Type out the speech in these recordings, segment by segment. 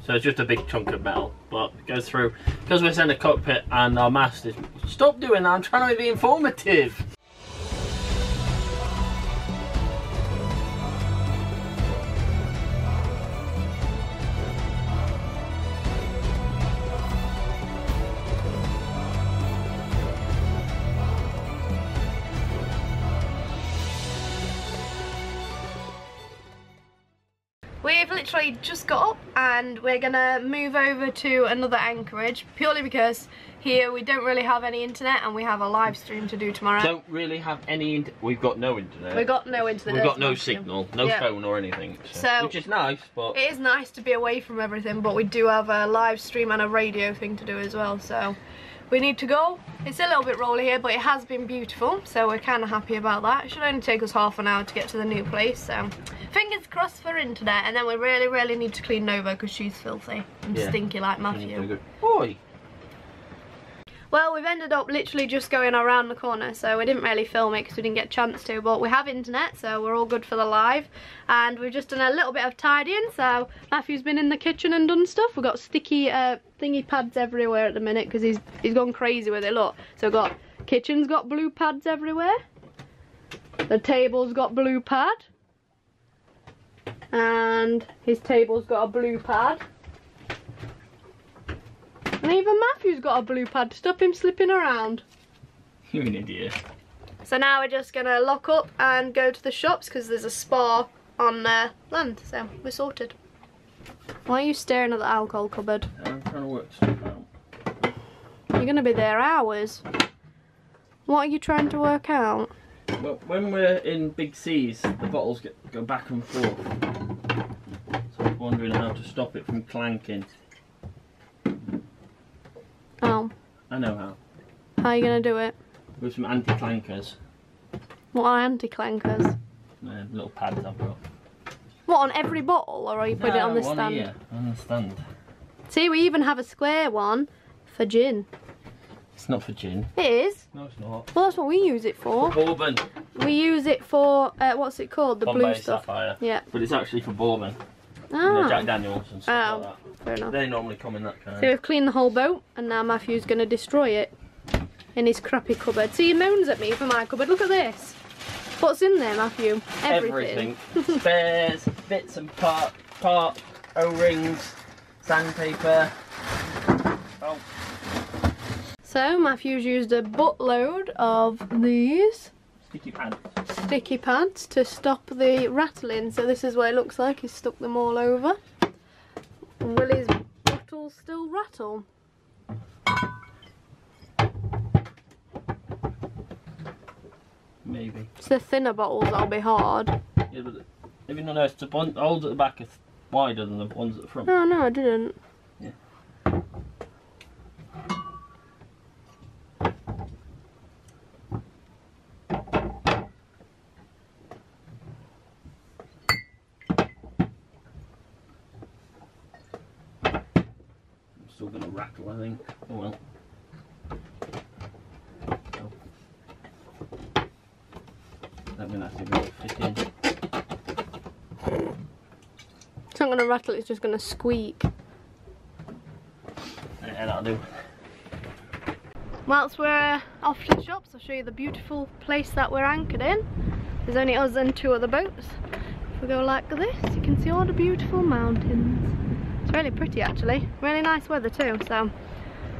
So it's just a big chunk of metal, but it goes through, because we're in the cockpit and our mast is... Stop doing that, I'm trying to be informative. We've literally just got up and we're gonna move over to another anchorage, purely because here we don't really have any internet and we have a live stream to do tomorrow. Don't really have any we've got no internet. We've got no internet. We've got no signal, no phone or anything. So, which is nice, but... It is nice to be away from everything, but we do have a live stream and a radio thing to do as well, so... We need to go. It's a little bit rolly here, but it has been beautiful, so we're kind of happy about that. It should only take us half an hour to get to the new place, so fingers crossed for internet. And then we really need to clean Nova because she's filthy and stinky like Matthew. Oi. Well, we've ended up literally just going around the corner, so we didn't really film it because we didn't get a chance to, but we have internet, so we're all good for the live. And we've just done a little bit of tidying, so Matthew's been in the kitchen and done stuff. We've got sticky thingy pads everywhere at the minute because he's gone crazy with it, look. So we've got, kitchen's got blue pads everywhere. The table's got blue pad. And his table's got a blue pad. And even Matthew's got a blue pad to stop him slipping around. You're an idiot. So now we're just going to lock up and go to the shops because there's a spa on land, so we're sorted. Why are you staring at the alcohol cupboard? I'm trying to work stuff out. You're going to be there hours. What are you trying to work out? Well, when we're in big seas, the bottles go back and forth. So I'm wondering how to stop it from clanking. Oh. I know how. How are you going to do it? With some anti-clankers. What are anti-clankers? Little pads I've got. What, on every bottle, or are you putting it on the stand? Here, on the stand. See, we even have a square one for gin. It's not for gin. It is. No, it's not. Well, that's what we use it for. For bourbon. We use it for, what's it called? The Bombay blue stuff. Sapphire. Yeah. But it's actually for bourbon. Ah. Jack Daniels and stuff like that. Fair enough. They normally come in that kind. So we've cleaned the whole boat, and now Matthew's going to destroy it in his crappy cupboard. See, he moans at me for my cupboard. Look at this. What's in there, Matthew? Everything. Spares, bits and part, O-rings, sandpaper. Oh. So Matthew's used a buttload of these Sticky pads to stop the rattling. So this is what it looks like. He's stuck them all over. Will his bottles still rattle? Maybe. It's the thinner bottles that'll be hard. Yeah, but have you not noticed the holes at the back are wider than the ones at the front? Oh no, I didn't. Yeah. Still gonna rattle, I think. Oh well. Oh. That means that's going to fit in. It's not gonna rattle, it's just gonna squeak. Yeah, that'll do. Whilst we're off to the shops, I'll show you the beautiful place that we're anchored in. There's only us and two other boats. If we go like this, you can see all the beautiful mountains. It's really pretty actually, really nice weather too, so I'm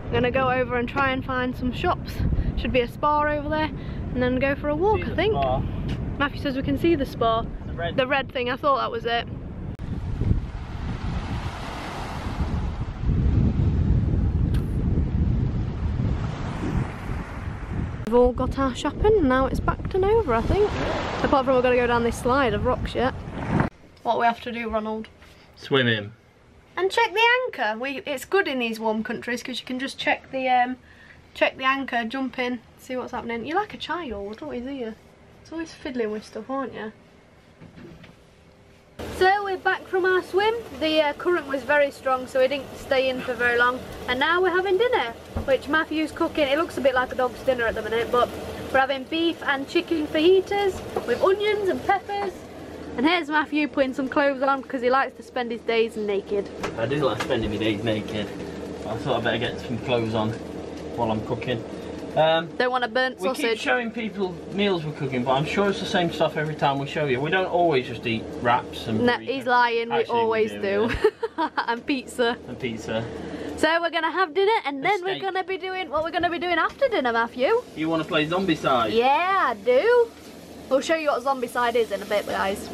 going to go over and try and find some shops. Should be a spa over there, and then go for a walk, I think. Spa. Matthew says we can see the spa. The red thing, I thought that was it. We've all got our shopping, and now it's back to Nova, I think. Apart from we've got to go down this slide of rocks yet. What we have to do, Ronald? Swim in. And check the anchor. It's good in these warm countries because you can just check the anchor, jump in, see what's happening. You're like a child, always here. It's always fiddling with stuff, aren't you? So we're back from our swim. The current was very strong, so we didn't stay in for very long. And now we're having dinner, which Matthew's cooking. It looks a bit like a dog's dinner at the minute, but we're having beef and chicken fajitas with onions and peppers. And here's Matthew putting some clothes on because he likes to spend his days naked. I do like spending my days naked. I thought I'd better get some clothes on while I'm cooking. Don't want a burnt sausage. We keep showing people meals we're cooking, but I'm sure it's the same stuff every time we show you. We don't always just eat wraps and no, he's lying. Actually, we always do. Yeah. And pizza. And pizza. So we're gonna have dinner, and then we're gonna be doing what we're gonna be doing after dinner, Matthew. You want to play Zombicide? Yeah, I do. We'll show you what Zombicide is in a bit, guys.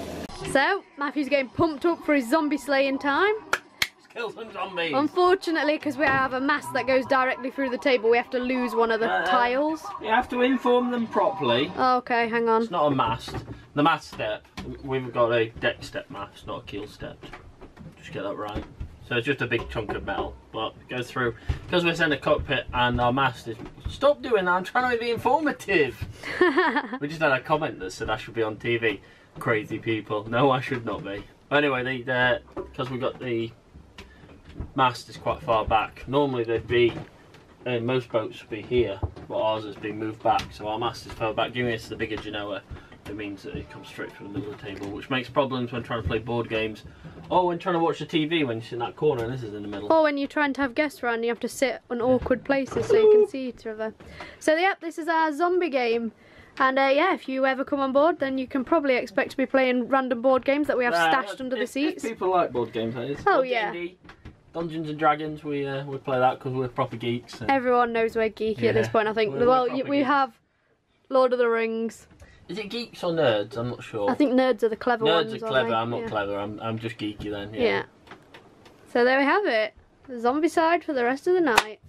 So Matthew's getting pumped up for his zombie slaying time. Let's kill some zombies. Unfortunately, because we have a mast that goes directly through the table, we have to lose one of the tiles. You have to inform them properly. Okay, hang on. It's not a mast. The mast step, we've got a deck step mast, not a keel step. Just get that right. So it's just a big chunk of metal, but it goes through, because we're in a cockpit and our mast is, stop doing that, I'm trying to be informative. We just had a comment that said I should be on TV. Crazy people. No, I should not be. Anyway, because we've got the mast is quite far back. Normally they'd be, most boats would be here, but ours has been moved back, so our mast is far back, giving us the bigger genoa. It means that it comes straight from the middle of the table, which makes problems when trying to play board games, or when trying to watch the TV when you sit in that corner and this is in the middle. Or when you're trying to have guests around, you have to sit on awkward places so you can see each other. So yep, this is our zombie game. And yeah, if you ever come on board, then you can probably expect to be playing random board games that we have stashed under the seats. People like board games, that is. Oh yeah. Dungeons and Dragons, we play that because we're proper geeks. Everyone knows we're geeky at this point, I think. Well, we have Lord of the Rings. Is it geeks or nerds? I'm not sure. I think nerds are the clever ones. Nerds are clever. I'm not clever. I'm just geeky then. Yeah. So there we have it. The Zombicide for the rest of the night.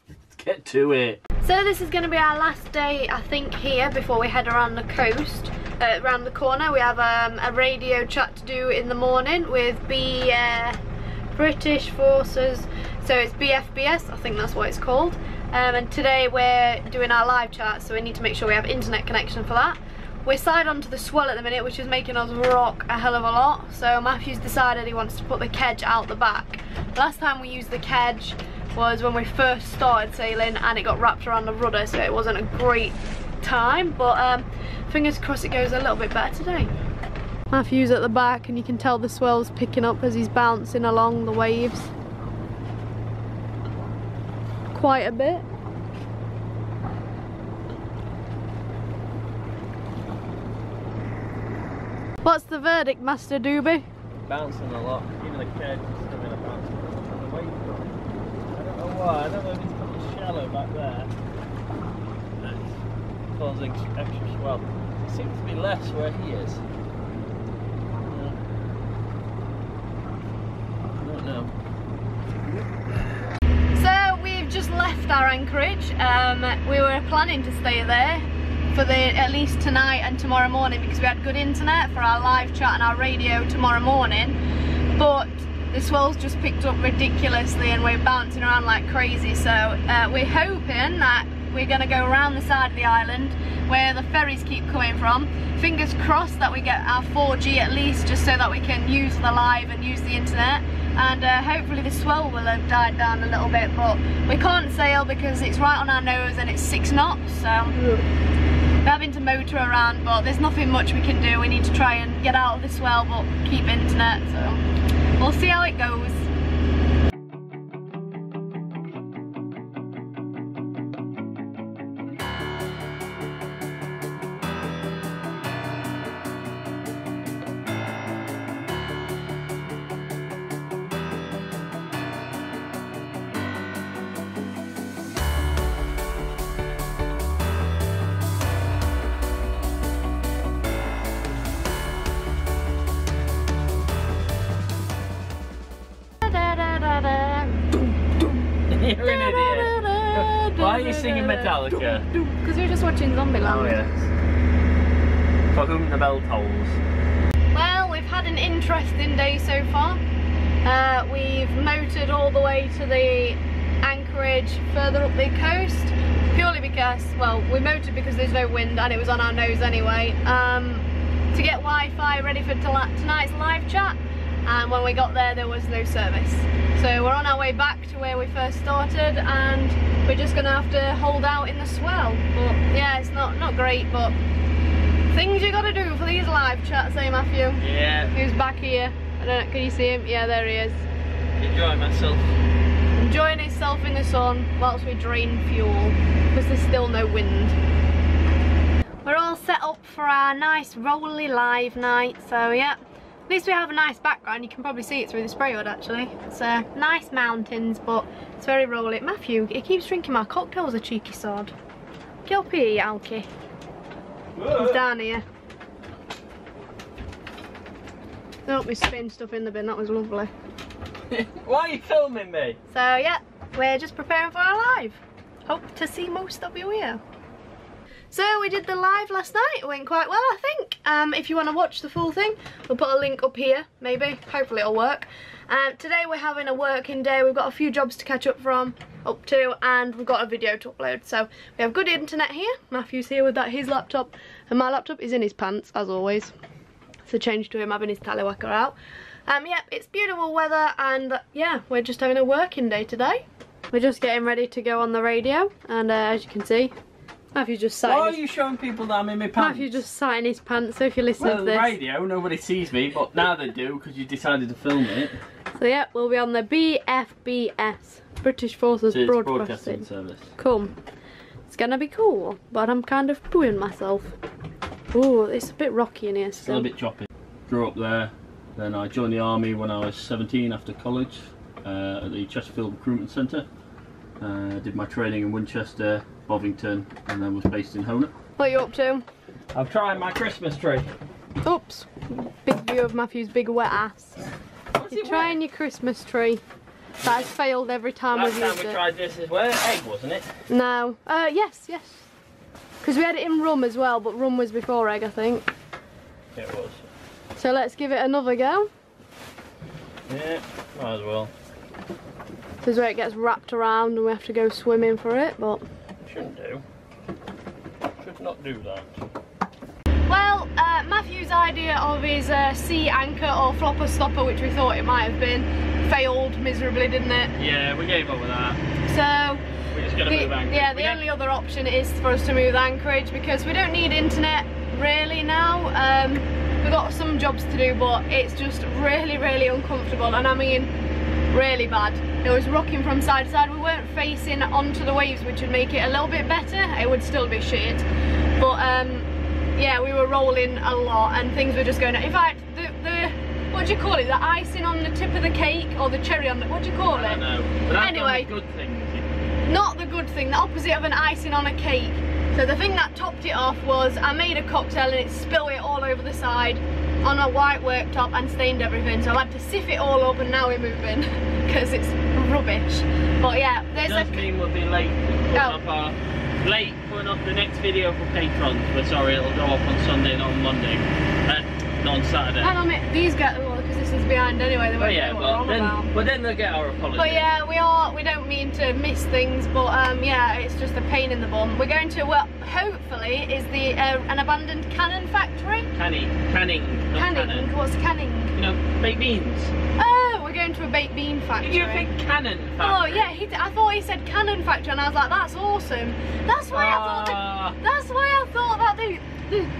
Let's get to it. So this is going to be our last day, I think, here before we head around the coast, around the corner. We have a radio chat to do in the morning with British Forces. So it's BFBS, I think that's what it's called. And today we're doing our live chat, so we need to make sure we have internet connection for that. We're side onto the swell at the minute, which is making us rock a hell of a lot. So Matthew's decided he wants to put the kedge out the back. Last time we used the kedge was when we first started sailing and it got wrapped around the rudder, so it wasn't a great time, but fingers crossed it goes a little bit better today. Matthew's at the back and you can tell the swell's picking up as he's bouncing along the waves. Quite a bit. What's the verdict, Master Doobie? Bouncing a lot. Even the kedge is still going to bounce on the wave. I don't know why. I don't know if it's because it's shallow back there. It's causing extra swell. It seems to be less where he is. I don't know. So we've just left our anchorage. We were planning to stay there for at least tonight and tomorrow morning because we had good internet for our live chat and our radio tomorrow morning, but the swell's just picked up ridiculously and we're bouncing around like crazy, so we're hoping that we're going to go around the side of the island where the ferries keep coming from. Fingers crossed that we get our 4G at least, just so that we can use the live and use the internet, and hopefully the swell will have died down a little bit, but we can't sail because it's right on our nose and it's 6 knots, so we're having to motor around, but there's nothing much we can do. We need to try and get out of the swell but keep internet, so we'll see how it goes. You're an idiot. Why are you singing Metallica? Because we were just watching Zombieland. Oh yes. For whom the bell tolls. Well, we've had an interesting day so far. We've motored all the way to the anchorage further up the coast, purely because, well, we motored because there's no wind and it was on our nose anyway, to get Wi-Fi ready for tonight's live chat, and when we got there was no service. So we're on our way back to where we first started and we're just going to have to hold out in the swell. But yeah, it's not great, but Things you gotta do for these live chats, eh, Matthew? Yeah. Who's back here? I don't know, can you see him? Yeah, there he is. Enjoying myself. Enjoying himself in the sun whilst we drain fuel, because there's still no wind. We're all set up for our nice rolly live night, so yeah. At least we have a nice background. You can probably see it through the spray hood actually. It's nice mountains, but it's very rolly. Matthew, he keeps drinking my cocktails, a cheeky sod. Get up here, you alky. He's down here. Oh, we spin stuff in the bin, that was lovely. Why are you filming me? So yeah, we're just preparing for our live. Hope to see most of you here. So we did the live last night, it went quite well I think. If you want to watch the full thing, we'll put a link up here, maybe, hopefully it'll work. Today we're having a working day, we've got a few jobs to catch up to, and we've got a video to upload. So we have good internet here, Matthew's here with his laptop, and my laptop is in his pants, as always. So change to him having his tallywhacker out. Yeah, it's beautiful weather, and yeah, we're just having a working day today. We're just getting ready to go on the radio, and as you can see, Matthew's just sat. Why are you showing people that I'm in my pants? Matthew just sat in his pants, so if you're listening to this. Well, the radio, nobody sees me, but now they do because you decided to film it. So yeah, we'll be on the BFBS, British Forces Broadcasting Service. Come. It's gonna be cool, but I'm kind of pooing myself. Ooh, it's a bit rocky in here still. Still a bit choppy. Grew up there, then I joined the army when I was 17 after college at the Chesterfield Recruitment Centre. Did my training in Winchester, Bovington, and then was based in Hona. What are you up to? I'm trying my Christmas tree. Oops. Big view of Matthew's big wet ass. You're trying your Christmas tree. That has failed every time we've used it. Last time we tried this as well, egg wasn't it? No. Yes. Because we had it in rum as well, but rum was before egg, I think. Yeah, it was. So let's give it another go. Yeah, might as well. This is where it gets wrapped around and we have to go swimming for it, but... Shouldn't do. Should not do that. Well, Matthew's idea of his sea anchor or flopper stopper, which we thought it might have been, failed miserably, didn't it? Yeah, we gave up with that. So... We're just going to move anchorage. Yeah, the only other option is for us to move anchorage, because we don't need internet really now. We've got some jobs to do, but it's just really, really uncomfortable, and I mean really bad. It was rocking from side to side. We weren't facing onto the waves, which would make it a little bit better. It would still be shit, but yeah, we were rolling a lot and things were just going on. In fact, the what do you call it, the icing on the tip of the cake, or the cherry on the, what do you call it? I don't know, but that's anyway, not the good thing. not the good thing, the opposite of an icing on a cake. So the thing that topped it off was I made a cocktail and it spilled it all over the side on a white worktop and stained everything. So I had to sieve it all up, and now we're moving because it's rubbish. But yeah, there's does mean we'll be late putting up the next video for patrons. We're sorry, it'll go up on Sunday, not on Monday, not on Saturday. Hang on a minute, these get, well, because this is behind anyway, they won't know what we're on about. But then they'll get our apology. But yeah, we don't mean to miss things, but yeah, it's just a pain in the bum. We're going to, well, hopefully, is the an abandoned cannon factory. Canning. What's canning? You know, baked beans. Oh, we're going to a baked bean factory. Did you think cannon factory? Oh yeah, I thought he said cannon factory, and I was like, that's awesome. That's why I thought that the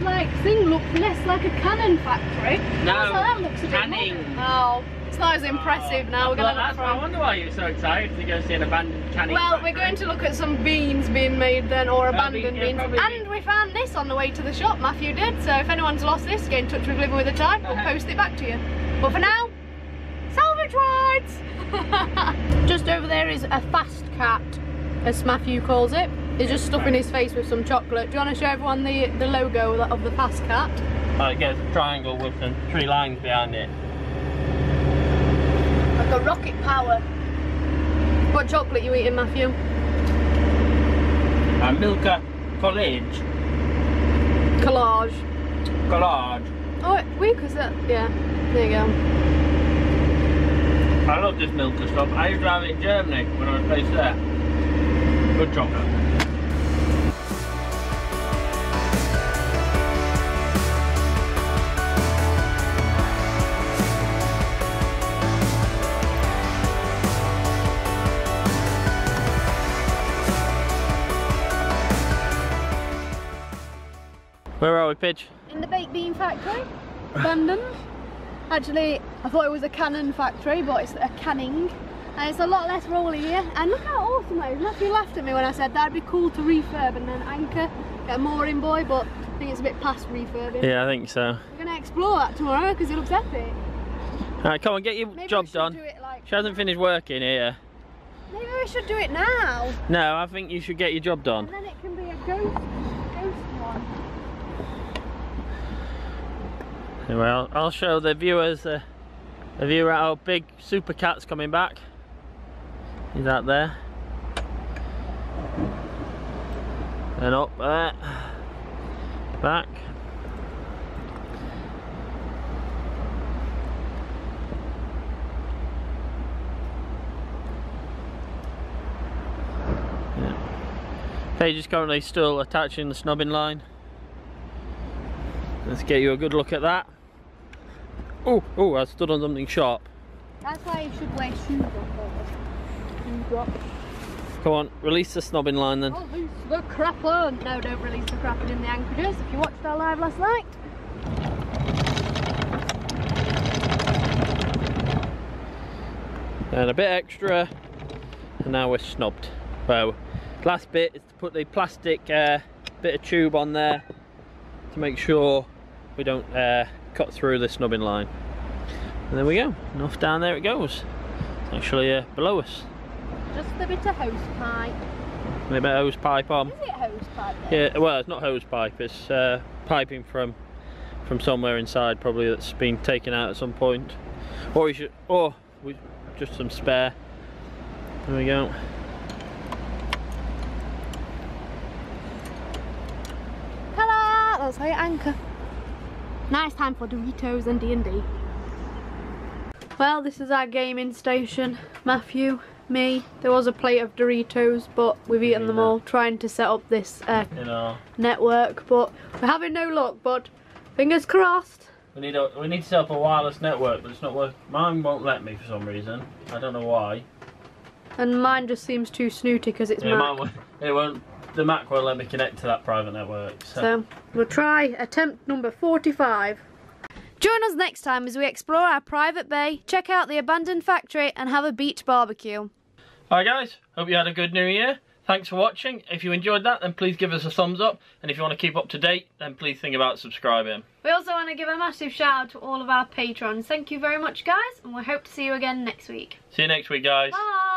like thing looked less like a cannon factory. No, that looks a bit canning. Oh, it's not as impressive now. We're going to look for. I wonder why you're so excited to go see an abandoned canning factory. We're going to look at some beans being made then, or abandoned beans. And we found this on the way to the shop, Matthew did. So if anyone's lost this, get in touch with Living with the Time. We'll post it back to you. But for now, salvage rides! Just over there is a fast cat, as Matthew calls it. He's just stuffing his face with some chocolate. Do you want to show everyone the logo of the fast cat? It gets a triangle with the 3 lines behind it. Like a rocket power. What chocolate you eating, Matthew? Milka College. Collage. Oh, because that, yeah, there you go. I love this Milka stuff. I used to have it in Germany when I was based there. Good chocolate. Where are we, Pidge? in the baked bean factory, abandoned. Actually, I thought it was a cannon factory, but it's a canning. And it's a lot less rolly here. And look how awesome that is. Matthew laughed at me when I said that'd be cool to refurb and then anchor, get a mooring buoy, but I think it's a bit past refurbing. Yeah, I think so. We're going to explore that tomorrow because it looks epic. Alright, come on, get your job done. She hasn't finished working here. Maybe we should do it now. No, I think you should get your job done. And then it can be a ghost one. Anyway, I'll show the viewers a view at our big super cat's coming back. He's out there. And up there. Back. Paige is currently still attaching the snubbing line. Let's get you a good look at that. Oh, I stood on something sharp. That's why you should wear shoes on. Come on, release the snubbing line then. Oh, loose the crapper. No, don't release the crapper in the anchorages. If you watched our live last night. And a bit extra, and now we're snubbed. Well, last bit is to put the plastic bit of tube on there to make sure we don't cut through the snubbing line. And there we go, and off down there it goes. It's actually below us. Just a bit of hose pipe. A bit of hose pipe on. Is it hose pipe there? Yeah, well, it's not hose pipe, it's piping from somewhere inside, probably, that's been taken out at some point. Or just some spare. There we go. Ta-da! That's how you anchor. Nice time for Doritos and D&D. Well, this is our gaming station. Matthew, me. There was a plate of Doritos, but we've eaten them all, trying to set up this network, but we're having no luck, but fingers crossed. We need to set up a wireless network, but it's not working. Mine won't let me for some reason. I don't know why. And mine just seems too snooty because it's Mac. It won't. The Mac won't let me connect to that private network. So we'll try attempt number 45. Join us next time as we explore our private bay, check out the abandoned factory and have a beach barbecue. Alright guys, hope you had a good new year. Thanks for watching. If you enjoyed that, then please give us a thumbs up. And if you want to keep up to date, then please think about subscribing. We also want to give a massive shout out to all of our patrons. Thank you very much guys, and we hope to see you again next week. See you next week guys. Bye.